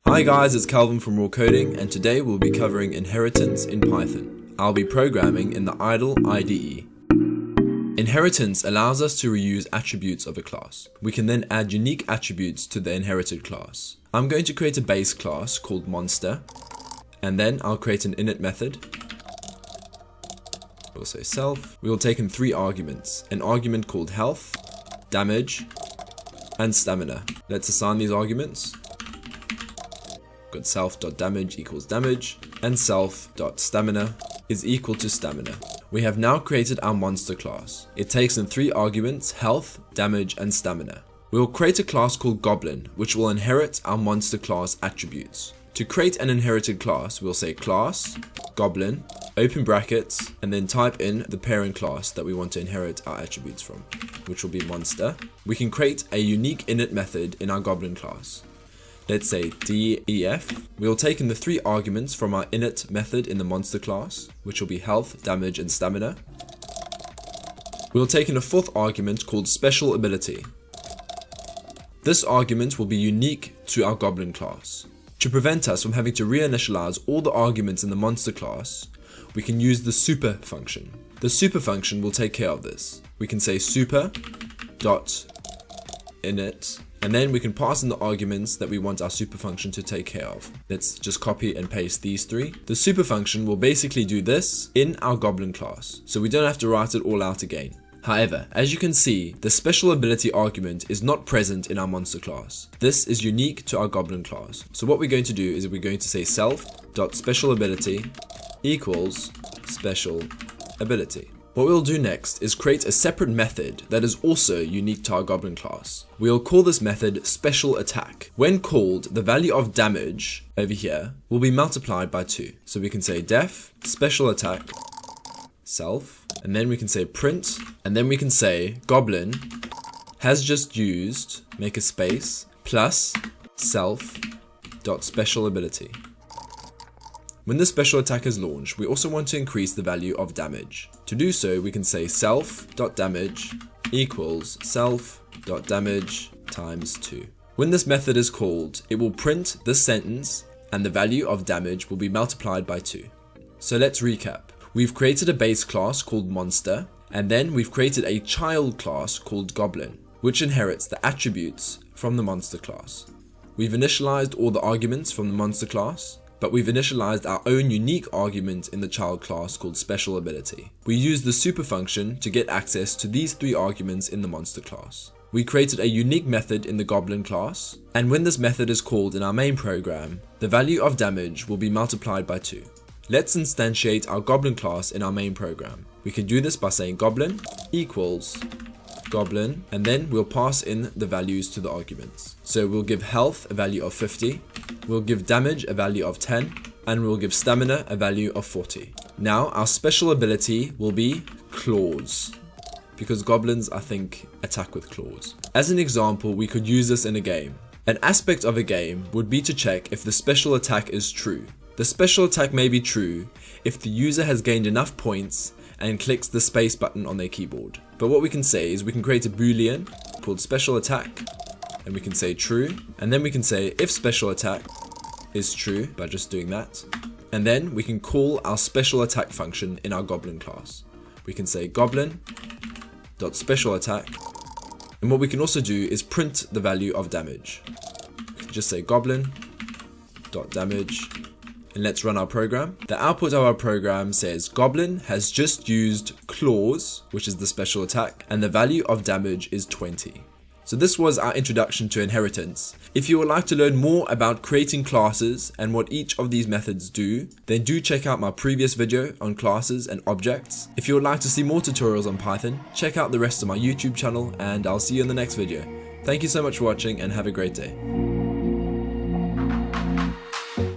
Hi guys, it's Calvin from Raw Coding, and today we'll be covering inheritance in Python. I'll be programming in the idle IDE. Inheritance allows us to reuse attributes of a class. We can then add unique attributes to the inherited class. I'm going to create a base class called monster, and then I'll create an init method. We'll say self. We will take in 3 arguments, an argument called health, damage, and stamina. Let's assign these arguments. Got self.damage equals damage, and self.stamina is equal to stamina. We have now created our monster class. It takes in 3 arguments, health, damage, and stamina. We will create a class called Goblin, which will inherit our monster class attributes. To create an inherited class, we'll say class, Goblin, open brackets, and then type in the parent class that we want to inherit our attributes from, which will be monster. We can create a unique init method in our Goblin class. Let's say def. We'll take in the 3 arguments from our init method in the monster class, which will be health, damage, and stamina. We'll take in a 4th argument called special ability. This argument will be unique to our Goblin class. To prevent us from having to reinitialize all the arguments in the monster class, we can use the super function. The super function will take care of this. We can say super.init, and then we can pass in the arguments that we want our super function to take care of. Let's just copy and paste these 3. The super function will basically do this in our Goblin class, so we don't have to write it all out again. However, as you can see, the special ability argument is not present in our monster class. This is unique to our Goblin class. So what we're going to do is we're going to say self.specialAbility equals special ability. What we'll do next is create a separate method that is also unique to our Goblin class. We'll call this method special attack. When called, the value of damage over here will be multiplied by 2. So we can say def special attack self, and then we can say print, and then we can say Goblin has just used, make a space, plus self.specialAbility. When the special attack is launched, we also want to increase the value of damage. To do so, we can say self.damage equals self.damage times 2. When this method is called, it will print this sentence, and the value of damage will be multiplied by 2. So let's recap. We've created a base class called monster, and then we've created a child class called Goblin, which inherits the attributes from the monster class. We've initialized all the arguments from the monster class, but we've initialized our own unique argument in the child class called special ability. We use the super function to get access to these 3 arguments in the monster class. We created a unique method in the Goblin class, and when this method is called in our main program, the value of damage will be multiplied by 2. Let's instantiate our Goblin class in our main program. We can do this by saying Goblin equals Goblin, and then we'll pass in the values to the arguments. So we'll give health a value of 50, we'll give damage a value of 10, and we'll give stamina a value of 40. Now our special ability will be claws, because goblins, I think, attack with claws. As an example, we could use this in a game. An aspect of a game would be to check if the special attack is true. The special attack may be true if the user has gained enough points and clicks the space button on their keyboard. But what we can say is we can create a boolean called special attack, and we can say true, and then we can say if special attack is true by just doing that, and then we can call our special attack function in our Goblin class. We can say goblin.specialattack, and what we can also do is print the value of damage. We can just say goblin.damage, and let's run our program. The output of our program says Goblin has just used claws, which is the special attack, and the value of damage is 20. So this was our introduction to inheritance. If you would like to learn more about creating classes and what each of these methods do, then do check out my previous video on classes and objects. If you would like to see more tutorials on Python, check out the rest of my YouTube channel, and I'll see you in the next video. Thank you so much for watching, and have a great day.